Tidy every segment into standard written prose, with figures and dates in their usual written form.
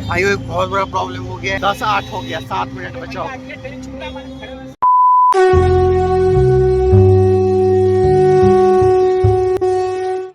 भाई एक बहुत बड़ा प्रॉब्लम हो गया, 10:08 हो गया, 7 मिनट बचाओ।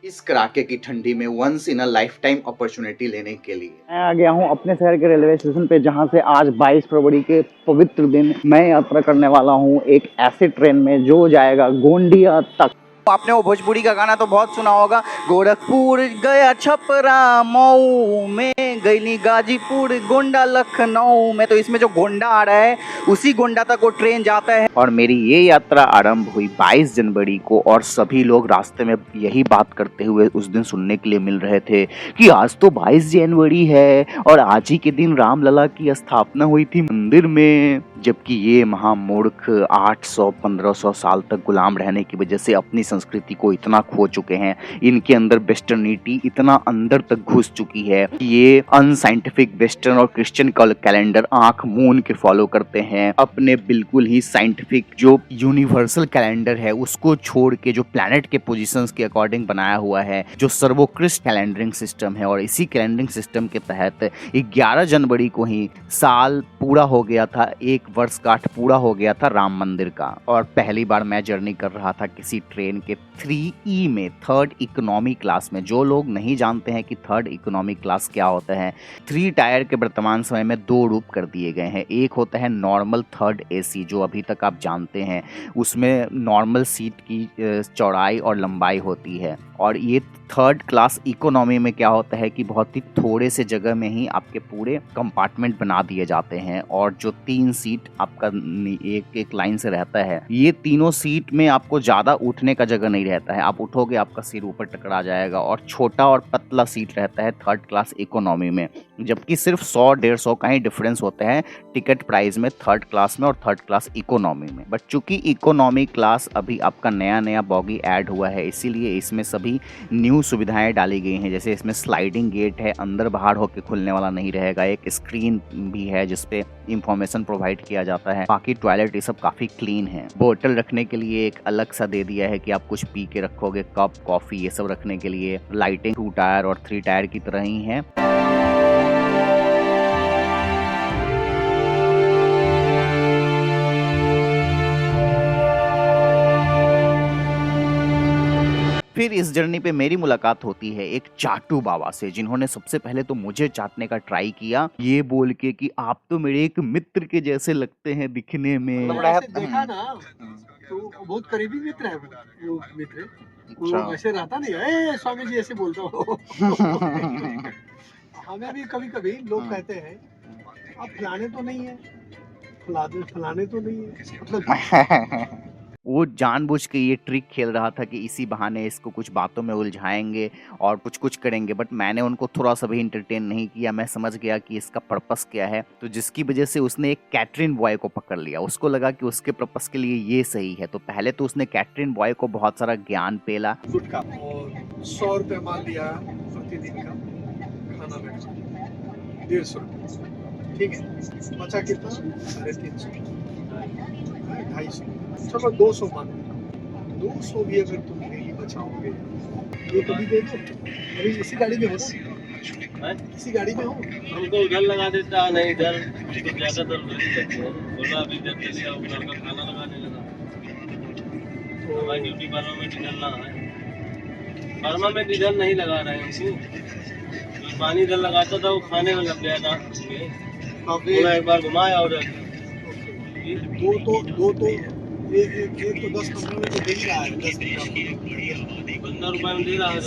इस कड़ाके की ठंडी में once in a life time opportunity लेने के लिए मैं आ गया हूँ अपने शहर के रेलवे स्टेशन पे, जहाँ से आज 22 फरवरी के पवित्र दिन मैं यात्रा करने वाला हूँ एक ऐसे ट्रेन में जो जाएगा गोंडिया तक। आपने वो भोजपुरी का गाना तो बहुत सुना होगा, गोरखपुर गया छपरा मऊ में गईली गाजीपुर गोंडा लखनऊ में। तो इसमें जो गोंडा आ रहा है उसी गोंडा तक वो ट्रेन जाता है। और मेरी ये यात्रा आरंभ हुई 22 जनवरी को, और सभी लोग रास्ते में यही बात करते हुए उस दिन सुनने के लिए मिल रहे थे कि आज तो 22 जनवरी है और आज ही के दिन रामलला की स्थापना हुई थी मंदिर में। जबकि ये महामूर्ख 800-1500 साल तक गुलाम रहने की वजह से अपनी संस्कृति को इतना खो चुके हैं, इनके अंदर वेस्टर्निटी इतना अंदर तक घुस चुकी है कि ये अनसाइंटिफिक वेस्टर्न और क्रिश्चियन कैलेंडर आंख मूंद के फॉलो करते हैं। अपने बिल्कुल ही साइंटिफिक जो यूनिवर्सल कैलेंडर है उसको छोड़ के जो प्लैनेट के पोजीशंस के अकॉर्डिंग बनाया हुआ है, जो सर्वोत्कृष्ट कैलेंडरिंग सिस्टम है। और इसी कैलेंडरिंग सिस्टम के तहत 11 जनवरी को ही साल पूरा हो गया था, एक वर्षगांठ पूरा हो गया था राम मंदिर का। और पहली बार मैं जर्नी कर रहा था किसी ट्रेन के 3E में, थर्ड इकोनॉमी क्लास में। जो लोग नहीं जानते हैं कि थर्ड इकोनॉमी क्लास क्या होता है, 3 टायर के वर्तमान समय में 2 रूप कर दिए गए हैं। एक होता है नॉर्मल थर्ड AC, जो अभी तक आप जानते हैं, उसमें नॉर्मल सीट की चौड़ाई और लंबाई होती है। और ये थर्ड क्लास इकोनॉमी में क्या होता है कि बहुत ही थोड़े से जगह में ही आपके पूरे कंपार्टमेंट बना दिए जाते हैं, और जो 3 सीट आपका एक एक लाइन से रहता है, ये तीनों सीट में आपको ज्यादा उठने का जगह नहीं रहता है। आप उठोगे आपका सिर ऊपर टकरा जाएगा, और छोटा और पतला सीट रहता है थर्ड क्लास इकोनॉमी में। जबकि सिर्फ 100-150 का ही डिफरेंस होता है टिकट प्राइस में थर्ड क्लास में और थर्ड क्लास इकोनॉमी में। बट चूंकि इकोनॉमी क्लास अभी आपका नया नया बॉगी ऐड हुआ है, इसीलिए इसमें सभी न्यू सुविधाएं डाली गई हैं। जैसे इसमें स्लाइडिंग गेट है, अंदर बाहर होकर खुलने वाला नहीं रहेगा, एक स्क्रीन भी है जिसपे इंफॉर्मेशन प्रोवाइड किया जाता है। बाकी टॉयलेट ये सब काफी क्लीन है। बोतल रखने के लिए एक अलग सा दे दिया है कि आप कुछ पी के रखोगे, कप कॉफी ये सब रखने के लिए। लाइटिंग 2 टायर और 3 टायर की तरह ही है। फिर इस जर्नी पे मेरी मुलाकात होती है एक चाटू बाबा से, जिन्होंने सबसे पहले तो मुझे चाटने का ट्राई किया, ये बोल के कि आप तो मेरे एक मित्र के जैसे लगते हैं दिखने में। ऐसे देखा ना तो बहुत करीबी मित्र है वो मित्र। वो ऐसे रहता नहीं है, स्वामी जी ऐसे बोलता हो। हमें भी कभी कभी लोग कहते हैं आप फलाने तो नहीं है, फलाने तो नहीं है, मतलब वो जानबूझ के ये ट्रिक खेल रहा था कि इसी बहाने इसको कुछ बातों में उलझाएंगे और कुछ कुछ करेंगे। बट मैंने उनको थोड़ा सा भी इंटरटेन नहीं किया। मैं समझ गया कि इसका पर्पस क्या है, तो जिसकी वजह से उसने एक कैटरिन बॉय को पकड़ लिया। उसको लगा कि उसके पर्पस के लिए ये सही है, तो पहले तो उसने कैटरिन बॉय को बहुत सारा ज्ञान पेला। गुटखा और 100 रुपये मान लिया प्रतिदिन का खाना में, 150 रुपये, ठीक है। बचा कितना? 350, 250, चलो 200 मान लो। 200 भी अगर तुम डेली बचाओगे, ये कभी दे दो। अभी इसी गाड़ी में हो ना, इसी गाड़ी में हो। हमको उधर लगा देता, नहीं इधर तो ज्यादातर वही करते हैं। बोला अभी जब चले आओ, लड़का खाना लगाने लगा। तो हमारी ड्यूटी बर्मा में डीजल ना है, बर्मा में डीजल नहीं लगा रहे हैं हमको। जो पानी इधर लगाता था वो खाने में लग गया था। पूरा एक बार घुमाया उधर। दो तो एक तो 10-15 में तो दे ही रहा है, 15 रुपए में दे रहा है।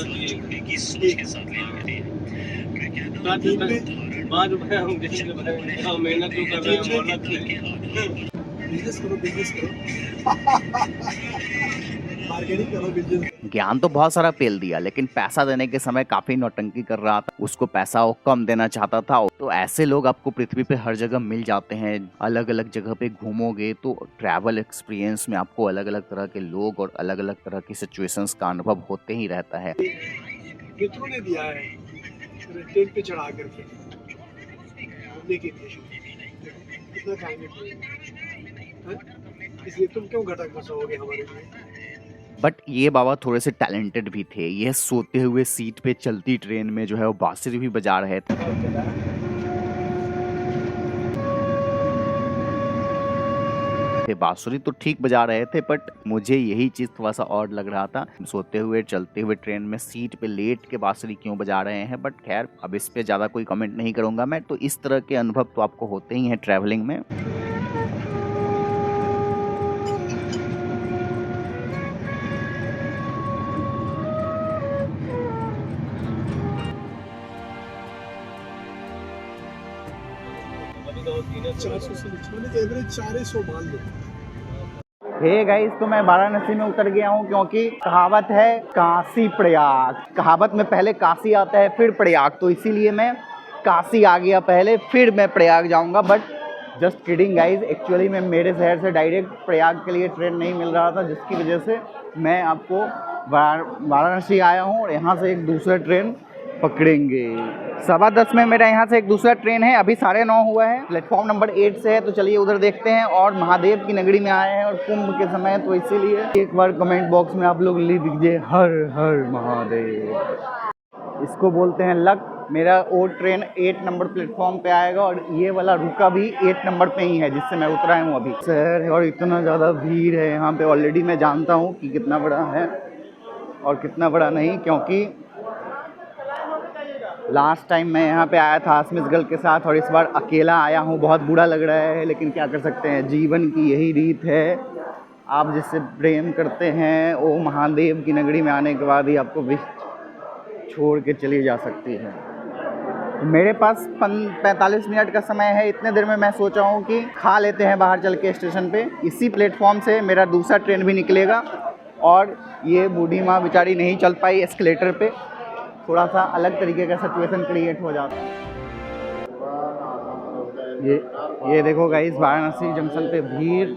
5 रुपए हम देंगे, हम मेहनत जो कर रहे हैं मेहनत बिजनेस करो मार्केटिंग करो, बिजनेस। ज्ञान तो बहुत सारा पेल दिया, लेकिन पैसा देने के समय काफी नौटंकी कर रहा था। उसको पैसा वो कम देना चाहता था। तो ऐसे लोग आपको पृथ्वी पे हर जगह मिल जाते हैं। अलग अलग जगह पे घूमोगे तो ट्रैवल एक्सपीरियंस में आपको अलग अलग तरह के लोग और अलग अलग तरह की सिचुएशंस का अनुभव होते ही रहता है। मित्रों ने दिया है ट्रेन पे चढ़ा करके घूमने के लिए, कितना टाइम है, इसलिए तुम क्यों घटक बसाओगे हमारे लिए। बट ये बाबा थोड़े से टैलेंटेड भी थे। ये सोते हुए सीट पे चलती ट्रेन में जो है वो बांसुरी भी बजा रहे थे। थे। बांसुरी तो ठीक बजा रहे थे, बट मुझे यही चीज़ थोड़ा सा ऑड लग रहा था। सोते हुए चलते हुए ट्रेन में सीट पे लेट के बांसुरी क्यों बजा रहे हैं, बट खैर अब इस पे ज़्यादा कोई कमेंट नहीं करूँगा मैं। तो इस तरह के अनुभव तो आपको होते ही हैं ट्रैवलिंग में। अभी तो 400 से नीचे एवरेज 400 मान लो। हे गाइस, तो मैं वाराणसी में उतर गया हूँ, क्योंकि कहावत है काशी प्रयाग। कहावत में पहले काशी आता है फिर प्रयाग, तो इसीलिए मैं काशी आ गया पहले, फिर मैं प्रयाग जाऊँगा। But just kidding guys, actually में मेरे शहर से डायरेक्ट प्रयाग के लिए ट्रेन नहीं मिल रहा था, जिसकी वजह से मैं आपको वाराणसी आया हूँ और यहाँ से एक दूसरा ट्रेन पकड़ेंगे। 10:15 में मेरा यहाँ से एक दूसरा ट्रेन है। अभी 9:30 हुआ है, प्लेटफॉर्म नंबर 8 से है, तो चलिए उधर देखते हैं। और महादेव की नगरी में आए हैं और कुंभ के समय, तो इसीलिए एक बार कमेंट बॉक्स में आप लोग लिख दीजिए हर हर महादेव। इसको बोलते हैं लक। मेरा वो ट्रेन 8 नंबर प्लेटफॉर्म पे आएगा और ये वाला रुका भी 8 नंबर पे ही है, जिससे मैं उतरा हूँ अभी। शहर और इतना ज़्यादा भीड़ है यहाँ पे, ऑलरेडी मैं जानता हूँ कि कितना बड़ा है और कितना बड़ा नहीं, क्योंकि लास्ट टाइम मैं यहाँ पे आया था आसमिस गर्ल के साथ और इस बार अकेला आया हूँ। बहुत बुरा लग रहा है, लेकिन क्या कर सकते हैं, जीवन की यही रीत है। आप जिससे प्रेम करते हैं वो महादेव की नगरी में आने के बाद ही आपको विश छोड़ के चली जा सकती है। तो मेरे पास 45 मिनट का समय है। इतने देर में मैं सोचा हूँ कि खा लेते हैं बाहर चल के स्टेशन पे। इसी प्लेटफॉर्म से मेरा दूसरा ट्रेन भी निकलेगा और ये बूढ़ी माँ बेचारी नहीं चल पाई एस्केलेटर पे, थोड़ा सा अलग तरीके का सिचुएशन क्रिएट हो जाता है। ये देखो गाइस, वाराणसी जंक्शन पे भीड़।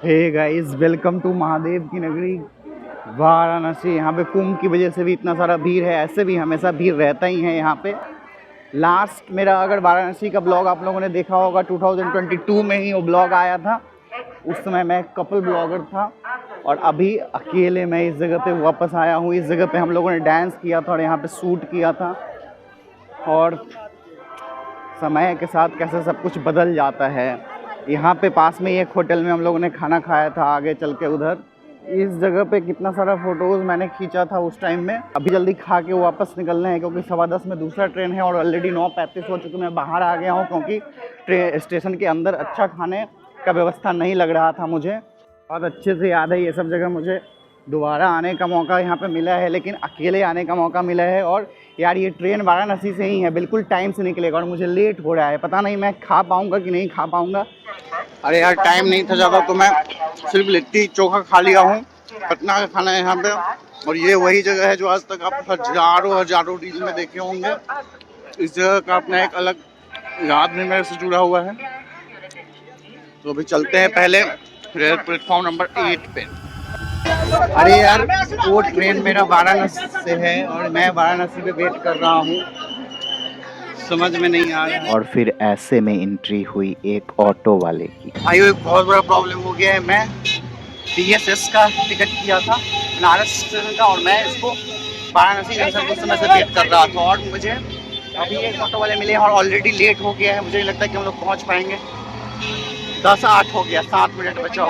Hey guys, welcome to Mahadev की नगरी वाराणसी। यहाँ पे कुंभ की वजह से भी इतना सारा भीड़ है, ऐसे भी हमेशा भीड़ रहता ही है यहाँ पे। लास्ट मेरा अगर वाराणसी का ब्लॉग आप लोगों ने देखा होगा, 2022 में ही वो ब्लॉग आया था। उस समय मैं कपल ब्लॉगर था और अभी अकेले मैं इस जगह पे वापस आया हूँ। इस जगह पे हम लोगों ने डांस किया था और यहाँ पे शूट किया था। और समय के साथ कैसे सब कुछ बदल जाता है। यहाँ पे पास में ही एक होटल में हम लोगों ने खाना खाया था, आगे चल के उधर। इस जगह पे कितना सारा फोटोज़ मैंने खींचा था उस टाइम में। अभी जल्दी खा के वापस निकलना है, क्योंकि 10:15 में दूसरा ट्रेन है और ऑलरेडी 9:35 हो चुके। मैं बाहर आ गया हूँ क्योंकि स्टेशन के अंदर अच्छा खाने का व्यवस्था नहीं लग रहा था मुझे। बहुत अच्छे से याद है ये सब जगह। मुझे दोबारा आने का मौका यहाँ पे मिला है, लेकिन अकेले आने का मौका मिला है। और यार ये ट्रेन वाराणसी से ही है, बिल्कुल टाइम से निकलेगा और मुझे लेट हो रहा है। पता नहीं मैं खा पाऊँगा कि नहीं खा पाऊँगा। अरे यार, टाइम नहीं था ज़्यादा, तो मैं सिर्फ लिट्टी चोखा खा लिया हूँ। पटना का खाना है यहाँ पे, और ये वही जगह है जो आज तक आप हजारों रील में देखे होंगे। इस जगह का अपना एक अलग याद भी मेरे से जुड़ा हुआ है। तो अभी चलते हैं पहले प्लेटफॉर्म नंबर 8 पे। अरे यार, वो ट्रेन मेरा वाराणसी से है और मैं वाराणसी पे वेट कर रहा हूँ, समझ में नहीं आ रहा है। और फिर ऐसे में एंट्री हुई एक ऑटो वाले की। आइयो, एक बहुत बड़ा प्रॉब्लम हो गया है। मैं DSS का टिकट किया था बनारस स्टेशन का, और मैं इसको वाराणसी जंक्शन कुछ समय से वेट कर रहा था। और मुझे अभी एक ऑटो वाले मिले और ऑलरेडी लेट हो गया है। मुझे नहीं लगता कि हम लोग पहुँच पाएंगे। 10:08 हो गया, 7 मिनट बचा।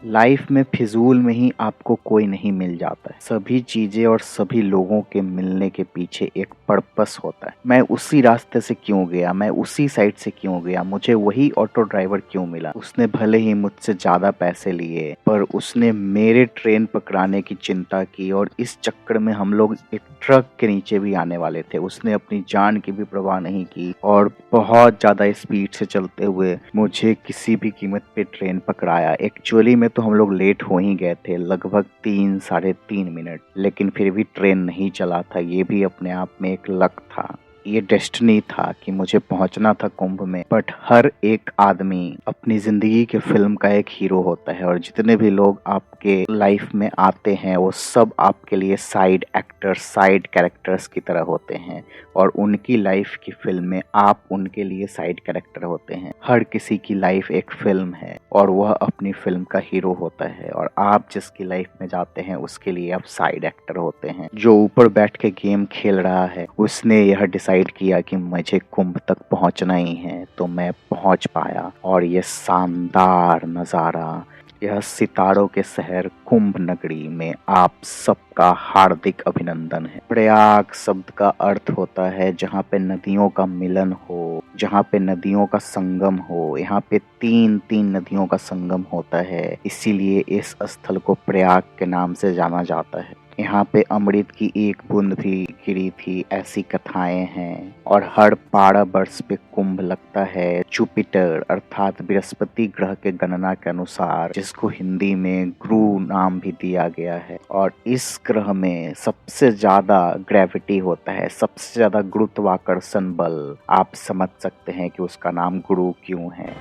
लाइफ में फिजूल में ही आपको कोई नहीं मिल जाता है। सभी चीजें और सभी लोगों के मिलने के पीछे एक पर्पस होता है। मैं उसी रास्ते से क्यों गया, मैं उसी साइड से क्यों गया, मुझे वही ऑटो ड्राइवर क्यों मिला। उसने भले ही मुझसे ज्यादा पैसे लिए, पर उसने मेरे ट्रेन पकड़ाने की चिंता की। और इस चक्कर में हम लोग एक ट्रक के नीचे भी आने वाले थे। उसने अपनी जान की भी परवाह नहीं की और बहुत ज्यादा स्पीड से चलते हुए मुझे किसी भी कीमत पे ट्रेन पकड़ाया। एक्चुअली में तो हम लोग लेट हो ही गए थे, लगभग 3-3.5 मिनट, लेकिन फिर भी ट्रेन नहीं चला था। ये भी अपने आप में एक लक था। ये डेस्टिनी था कि मुझे पहुंचना था कुंभ में। बट हर एक आदमी अपनी जिंदगी के फिल्म का एक हीरो होता है और जितने भी लोग आपके लाइफ में आते हैं वो सब आपके लिए साइड एक्टर्स, साइड कैरेक्टर्स की तरह होते हैं और उनकी लाइफ की फिल्म में आप उनके लिए साइड कैरेक्टर होते हैं। हर किसी की लाइफ एक फिल्म है और वह अपनी फिल्म का हीरो होता है और आप जिसकी लाइफ में जाते हैं उसके लिए आप साइड एक्टर होते हैं। जो ऊपर बैठ के गेम खेल रहा है उसने यह डिसाइड किया कि मुझे कुंभ तक पहुंचना ही है, तो मैं पहुंच पाया। और ये शानदार नज़ारा, यह सितारों के शहर कुंभ नगरी में आप सबका हार्दिक अभिनंदन है। प्रयाग शब्द का अर्थ होता है जहाँ पे नदियों का मिलन हो, जहाँ पे नदियों का संगम हो। यहाँ पे तीन नदियों का संगम होता है, इसीलिए इस स्थल को प्रयाग के नाम से जाना जाता है। यहाँ पे अमृत की एक बूंद भी गिरी थी, ऐसी कथाएं हैं। और हर 12 वर्ष पे कुंभ लगता है। जुपिटर अर्थात बृहस्पति ग्रह के गणना के अनुसार, जिसको हिंदी में गुरु नाम भी दिया गया है, और इस ग्रह में सबसे ज्यादा ग्रेविटी होता है, सबसे ज्यादा गुरुत्वाकर्षण बल। आप समझ सकते हैं कि उसका नाम गुरु क्यों है।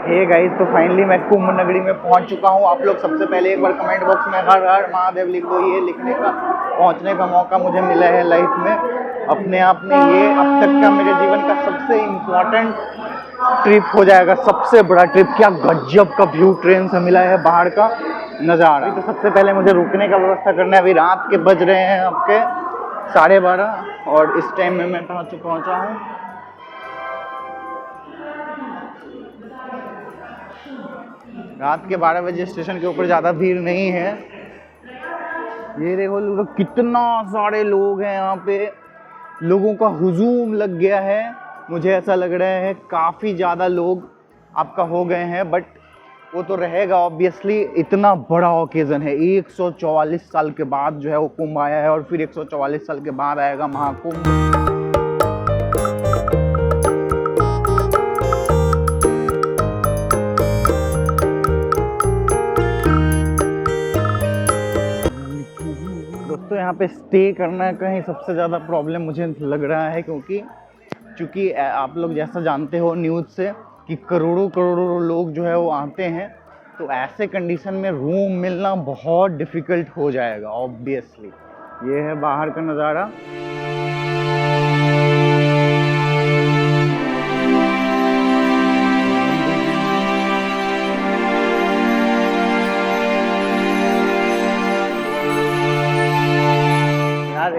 हे गाइस, तो फाइनली मैं कुंभ नगरी में पहुंच चुका हूं। आप लोग सबसे पहले एक बार कमेंट बॉक्स में हर हर महादेव लिख दो। ये लिखने का, पहुंचने का मौका मुझे मिला है लाइफ में। अपने आप में ये अब तक का मेरे जीवन का सबसे इम्पोर्टेंट ट्रिप हो जाएगा, सबसे बड़ा ट्रिप। क्या गजब का व्यू ट्रेन से मिला है, बाहर का नज़ारा। तो सबसे पहले मुझे रुकने का व्यवस्था करना है। अभी रात के बज रहे हैं आपके 12:30 और इस टाइम में मैं पहुंचा हूँ। रात के 12 बजे स्टेशन के ऊपर ज़्यादा भीड़ नहीं है। ये देखो लोग, कितना सारे लोग हैं यहाँ पे। लोगों का हुजूम लग गया है। मुझे ऐसा लग रहा है काफ़ी ज़्यादा लोग आपका हो गए हैं, बट वो तो रहेगा ऑब्वियसली। इतना बड़ा ओकेज़न है, 144 साल के बाद जो है वो कुंभ आया है और फिर 144 साल के बाद आएगा महाकुंभ। दोस्तों, यहाँ पे स्टे करना कहीं सबसे ज़्यादा प्रॉब्लम मुझे लग रहा है, क्योंकि आप लोग जैसा जानते हो न्यूज़ से कि करोड़ों लोग जो है वो आते हैं, तो ऐसे कंडीशन में रूम मिलना बहुत डिफ़िकल्ट हो जाएगा ऑब्वियसली। ये है बाहर का नज़ारा।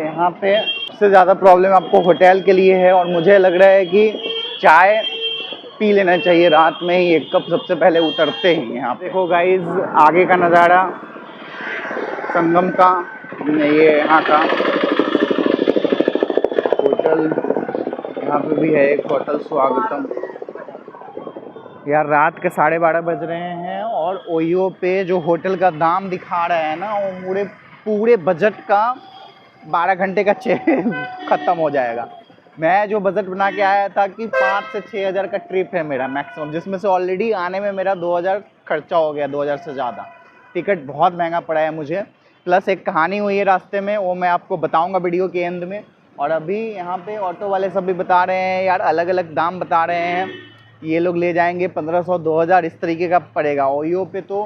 यहाँ पे सबसे ज़्यादा प्रॉब्लम आपको होटल के लिए है और मुझे लग रहा है कि चाय पी लेना चाहिए रात में ही, एक कप सबसे पहले उतरते ही। यहाँ पे देखो गाइस, आगे का नज़ारा संगम का, ये यहाँ का होटल। यहाँ पे भी है एक होटल स्वागतम। यार रात के 12:30 बज रहे हैं और ओयो पे जो होटल का दाम दिखा रहा है ना, वो पूरे बजट का 12 घंटे का ख़त्म हो जाएगा। मैं जो बजट बना के आया था कि 5 से 6 हज़ार का ट्रिप है मेरा मैक्सिमम, जिसमें से ऑलरेडी आने में मेरा 2000 खर्चा हो गया, 2000 से ज़्यादा। टिकट बहुत महंगा पड़ा है मुझे, प्लस एक कहानी हुई है रास्ते में, वो मैं आपको बताऊंगा वीडियो के एंड में। और अभी यहाँ पे ऑटो वाले सब भी बता रहे हैं यार, अलग अलग दाम बता रहे हैं। ये लोग ले जाएंगे 1500-2000 इस तरीके का पड़ेगा। ओयो पे तो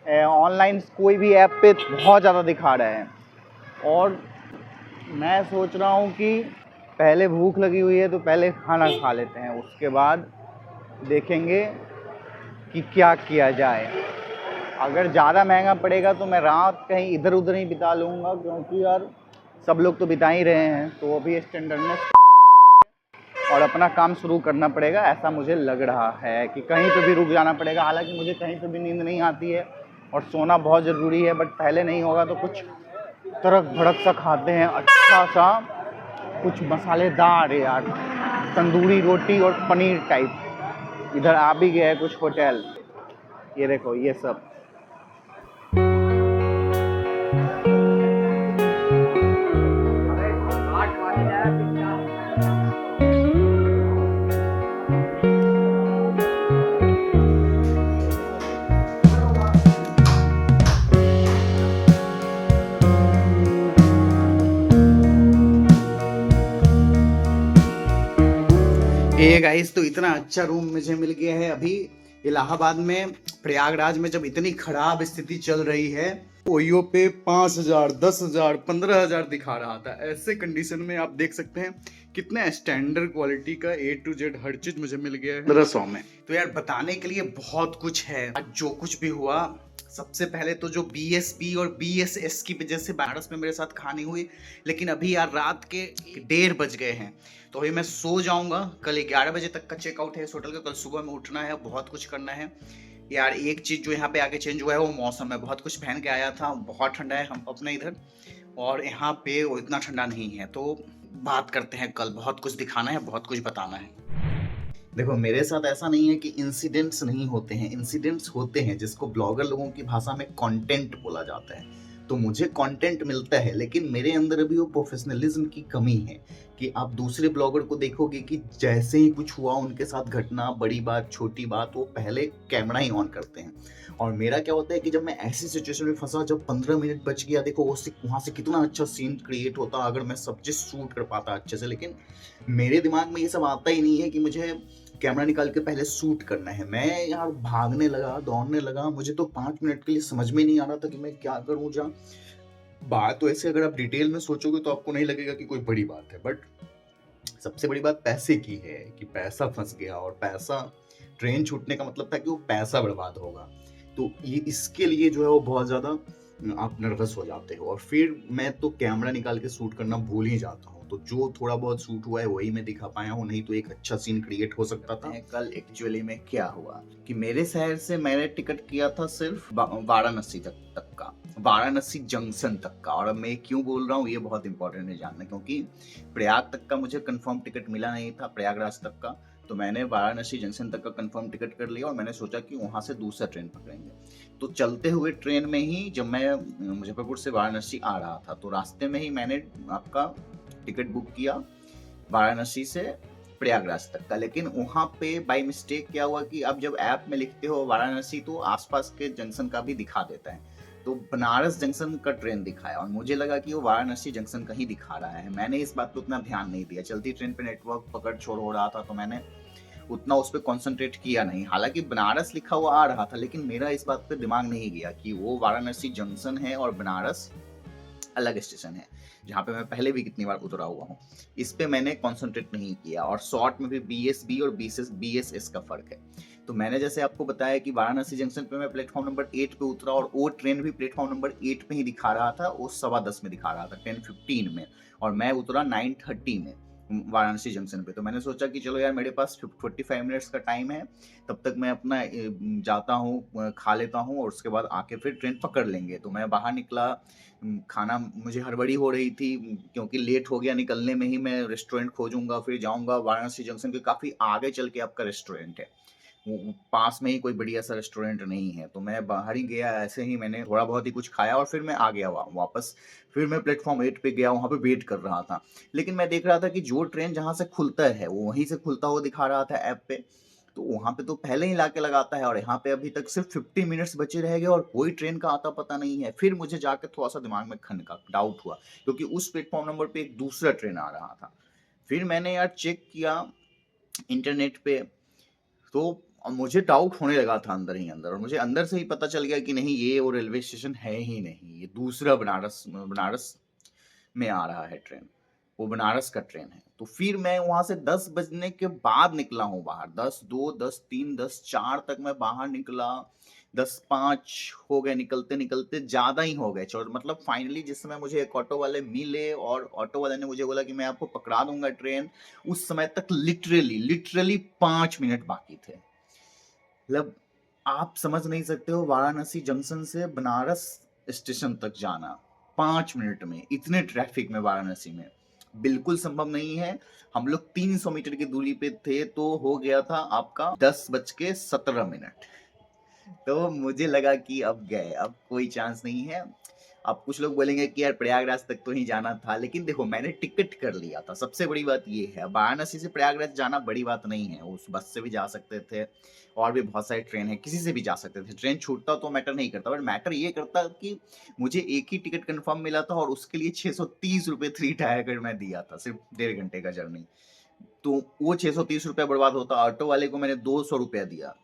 ऑनलाइन कोई भी ऐप पे बहुत ज़्यादा दिखा रहे हैं। और मैं सोच रहा हूँ कि पहले भूख लगी हुई है तो पहले खाना खा लेते हैं, उसके बाद देखेंगे कि क्या किया जाए। अगर ज़्यादा महंगा पड़ेगा तो मैं रात कहीं इधर उधर ही बिता लूँगा, क्योंकि यार सब लोग तो बिता ही रहे हैं, तो अभी स्टैंडर्डनेस और अपना काम शुरू करना पड़ेगा। ऐसा मुझे लग रहा है कि कहीं पे भी रुक जाना पड़ेगा। हालांकि मुझे कहीं पे भी नींद नहीं आती है और सोना बहुत ज़रूरी है, बट पहले नहीं होगा तो कुछ तड़क भड़क सा खाते हैं, अच्छा सा कुछ मसालेदार यार, तंदूरी रोटी और पनीर टाइप। इधर आ भी गया है कुछ होटल, ये देखो ये सब। हे गाइस, तो इतना अच्छा रूम मुझे मिल गया है अभी इलाहाबाद में। प्रयागराज में जब इतनी खराब स्थिति चल रही है, ओयो पे 5,000, 10,000, 15,000 दिखा रहा था। ऐसे कंडीशन में आप देख सकते हैं कितने स्टैंडर्ड क्वालिटी का A to Z हर चीज मुझे मिल गया है 1500 में। तो यार बताने के लिए बहुत कुछ है। आज जो कुछ भी हुआ, सबसे पहले तो जो BSB और BSS की वजह से बनारस में मेरे साथ कहानी हुई, लेकिन अभी यार रात के 1:30 बज गए हैं, तो अभी मैं सो जाऊंगा। कल 11 बजे तक का चेकआउट है इस होटल का। कल सुबह में उठना है, बहुत कुछ करना है यार। एक चीज जो यहाँ पे आके चेंज हुआ है वो मौसम है। बहुत कुछ पहन के आया था, बहुत ठंडा है हम अपने इधर, और यहाँ पे वो इतना ठंडा नहीं है। तो बात करते हैं कल, बहुत कुछ दिखाना है, बहुत कुछ बताना है। देखो मेरे साथ ऐसा नहीं है कि इंसिडेंट्स नहीं होते हैं, इंसिडेंट्स होते हैं, जिसको ब्लॉगर लोगों की भाषा में कंटेंट बोला जाता है। तो मुझे कंटेंट मिलता है, लेकिन मेरे अंदर अभी वो प्रोफेशनलिज्म की कमी है कि आप दूसरे ब्लॉगर को देखोगे कि जैसे ही कुछ हुआ उनके साथ घटना, बड़ी बात छोटी बात, वो पहले कैमरा ही ऑन करते हैं। और मेरा क्या होता है कि जब मैं ऐसी सिचुएशन में फंसा, जब 15 मिनट बच गया, देखो वहाँ से कितना अच्छा सीन क्रिएट होता अगर मैं सब चीज़ शूट कर पाता अच्छे से। लेकिन मेरे दिमाग में ये सब आता ही नहीं है कि मुझे कैमरा निकाल के पहले शूट करना है। मैं यार भागने लगा, दौड़ने लगा, मुझे तो 5 मिनट के लिए समझ में नहीं आ रहा था कि मैं क्या करूं। जा बात तो ऐसे अगर आप डिटेल में सोचोगे तो आपको नहीं लगेगा कि कोई बड़ी बात है, बट सबसे बड़ी बात पैसे की है कि पैसा फंस गया। और पैसा, ट्रेन छूटने का मतलब था कि वो पैसा बर्बाद होगा। तो ये इसके लिए जो है वो बहुत ज़्यादा आप नर्वस हो जाते हो। और फिर मैं तो कैमरा निकाल के शूट करना भूल ही जाता हूँ। तो जो थोड़ा बहुत शूट हुआ है वही मैं दिखा पाया हूँ, नहीं तो एक अच्छा सीन क्रिएट हो सकता था। कल एक्चुअली में क्या हुआ कि मेरे शहर से मैंने टिकट किया था सिर्फ वाराणसी तक का, वाराणसी जंक्शन तक का। और अब मैं क्यों बोल रहा हूँ ये बहुत इंपॉर्टेंट है जानना, क्योंकि प्रयाग तक का मुझे कंफर्म टिकट मिला नहीं था, प्रयागराज तक का। तो मैंने वाराणसी जंक्शन तक का कंफर्म टिकट कर लिया और मैंने सोचा कि वहां से दूसरा ट्रेन पकड़ेंगे। तो चलते हुए ट्रेन में ही जब मैं मुजफ्फरपुर से वाराणसी आ रहा था, तो रास्ते में ही मैंने आपका टिकट बुक किया वाराणसी से प्रयागराज तक का। लेकिन वहां पे बाय मिस्टेक क्या हुआ कि अब जब ऐप में लिखते हो वाराणसी तो आसपास के जंक्शन का भी दिखा देता है। तो बनारस जंक्शन का ट्रेन दिखाया और मुझे लगा कि वो वाराणसी जंक्शन का ही दिखा रहा है। मैंने इस बात पे उतना ध्यान नहीं दिया। चलती ट्रेन पे नेटवर्क पकड़ छोड़ हो रहा था, तो मैंने उतना उस पर कॉन्सेंट्रेट किया नहीं। हालांकि बनारस लिखा हुआ आ रहा था, लेकिन मेरा इस बात पे दिमाग नहीं गया कि वो वाराणसी जंक्शन है और बनारस अलग स्टेशन है, जहाँ पे मैं पहले भी कितनी बार उतरा हुआ हूँ। इस पे मैंने कॉन्सेंट्रेट नहीं किया। और शॉर्ट में भी BSB और BSS का फर्क है। तो मैंने जैसे आपको बताया कि वाराणसी जंक्शन पे मैं प्लेटफॉर्म नंबर 8 पे उतरा और वो ट्रेन भी प्लेटफॉर्म नंबर 8 पे ही दिखा रहा था, वो 10:15 में दिखा रहा था, 10:15 में। और मैं उतरा 9:30 में वाराणसी जंक्शन पे। तो मैंने सोचा कि चलो यार मेरे पास 45 मिनट्स का टाइम है, तब तक मैं अपना जाता हूँ, खा लेता हूँ और उसके बाद आके फिर ट्रेन पकड़ लेंगे। तो मैं बाहर निकला, खाना, मुझे हड़बड़ी हो रही थी क्योंकि लेट हो गया निकलने में ही। मैं रेस्टोरेंट खोजूंगा, फिर जाऊंगा। वाराणसी जंक्शन के काफ़ी आगे चल के आपका रेस्टोरेंट है, वो पास में ही कोई बढ़िया सा रेस्टोरेंट नहीं है। तो मैं बाहर ही गया, ऐसे ही मैंने थोड़ा बहुत ही कुछ खाया और फिर मैं आ गया वापस। फिर मैं प्लेटफॉर्म 8 पे गया, वहाँ पे वेट कर रहा था। लेकिन मैं देख रहा था कि जो ट्रेन जहाँ से खुलता है वो वहीं से खुलता हुआ दिखा रहा था ऐप पे। तो वहाँ पे तो पहले ही लाके लगाता है, और यहाँ पे अभी तक सिर्फ 50 मिनट्स बचे रह गए और कोई ट्रेन का आता पता नहीं है। फिर मुझे जाकर थोड़ा सा दिमाग में खनका, डाउट हुआ, क्योंकि उस प्लेटफॉर्म नंबर पे एक दूसरा ट्रेन आ रहा था। फिर मैंने यार चेक किया इंटरनेट पे, तो मुझे डाउट होने लगा था अंदर ही अंदर, और मुझे अंदर से ही पता चल गया कि नहीं, ये वो रेलवे स्टेशन है ही नहीं, ये दूसरा बनारस में आ रहा है ट्रेन, वो बनारस का ट्रेन है। तो फिर मैं वहां से 10 बजने के बाद निकला हूँ बाहर, 10:02, 10:03, 10:04 तक मैं बाहर निकला। 10:05 हो गए निकलते निकलते, ज्यादा ही हो गए। मतलब फाइनली जिस समय मुझे एक ऑटो वाले मिले और ऑटो वाले ने मुझे बोला कि मैं आपको पकड़ा दूंगा ट्रेन, उस समय तक लिटरली 5 मिनट बाकी थे। मतलब आप समझ नहीं सकते हो, वाराणसी जंक्शन से बनारस स्टेशन तक जाना 5 मिनट में, इतने ट्रैफिक में वाराणसी में बिल्कुल संभव नहीं है। हम लोग 300 मीटर की दूरी पे थे, तो हो गया था आपका 10:17। तो मुझे लगा कि अब गए, अब कोई चांस नहीं है। अब कुछ लोग बोलेंगे कि यार प्रयागराज तक तो ही जाना था, लेकिन देखो मैंने टिकट कर लिया था, सबसे बड़ी बात ये है। वाराणसी से प्रयागराज जाना बड़ी बात नहीं है, उस बस से भी जा सकते थे, और भी बहुत सारी ट्रेन है, किसी से भी जा सकते थे। ट्रेन छूटता तो मैटर नहीं करता, बट मैटर ये करता कि मुझे एक ही टिकट कंफर्म मिला था और उसके लिए 630 रुपये 3 टायर का मैं दिया था, सिर्फ 1.5 घंटे का जर्नी। तो वो 630 रुपया बर्बाद होता। ऑटो वाले को मैंने 200 रुपया दिया।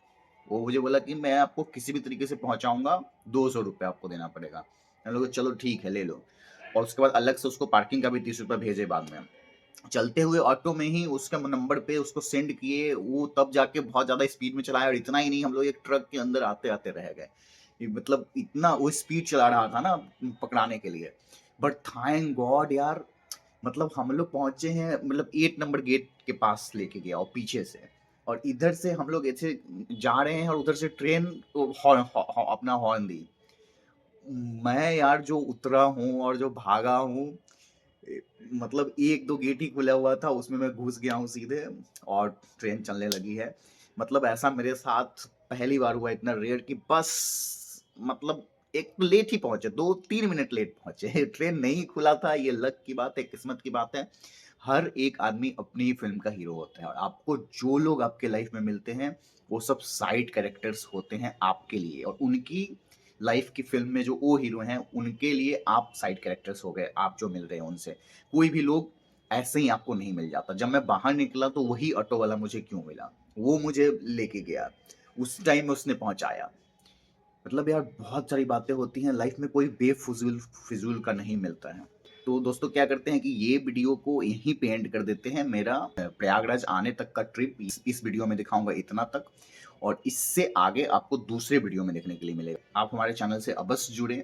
वो मुझे बोला कि मैं आपको किसी भी तरीके से पहुंचाऊंगा, 200 रुपया आपको देना पड़ेगा। हम लोग चलो ठीक है ले लो। और उसके बाद अलग से उसको पार्किंग का भी 30 रुपया भेजे बाद में। चलते हुए ऑटो में ही उसके नंबर पे उसको सेंड किए, वो तब जाके बहुत ज्यादा स्पीड में चलाया। और इतना ही नहीं, हम लोग एक ट्रक के अंदर आते आते रह गए। मतलब इतना वो स्पीड चला रहा था ना पकड़ाने के लिए। बट थैंक गॉड यार, मतलब हम लोग पहुंचे हैं, मतलब 8 नंबर गेट के पास लेके गया और पीछे से। और इधर से हम लोग ऐसे जा रहे हैं और उधर से ट्रेन अपना हॉर्न दी। मैं यार जो उतरा हूँ और जो भागा हूँ, मतलब एक दो गेट ही खुला हुआ था, उसमें मैं घुस गया हूँ सीधे और ट्रेन चलने लगी है। मतलब ऐसा मेरे साथ पहली बार हुआ, इतना रेयर कि बस मतलब एक तो लेट ही पहुंचे, 2-3 मिनट लेट पहुंचे। ट्रेन नहीं खुला था, ये लक की बात है, किस्मत की बात है। हर एक आदमी अपनी ही फिल्म का हीरो होता है, और आपको जो लोग आपके लाइफ में मिलते हैं वो सब साइड कैरेक्टर्स होते हैं आपके लिए, और उनकी लाइफ की फिल्म में जो वो हीरो हैं उनके लिए आप साइड कैरेक्टर्स हो गए। आप जो मिल रहे हैं उनसे कोई भी लोग ऐसे ही आपको नहीं मिल जाता। जब मैं बाहर निकला तो वही ऑटो वाला मुझे क्यों मिला, वो मुझे लेके गया, उस टाइम में उसने पहुंचाया। मतलब यार बहुत सारी बातें होती हैं लाइफ में, कोई बेफिजूल फिजूल का नहीं मिलता है। तो दोस्तों क्या करते हैं कि ये वीडियो को यहीं पे एंड कर देते हैं। मेरा प्रयागराज आने तक का ट्रिप इस वीडियो में दिखाऊंगा इतना तक, और इससे आगे आपको दूसरे वीडियो में देखने के लिए मिलेगा। आप हमारे चैनल से अवश्य जुड़े।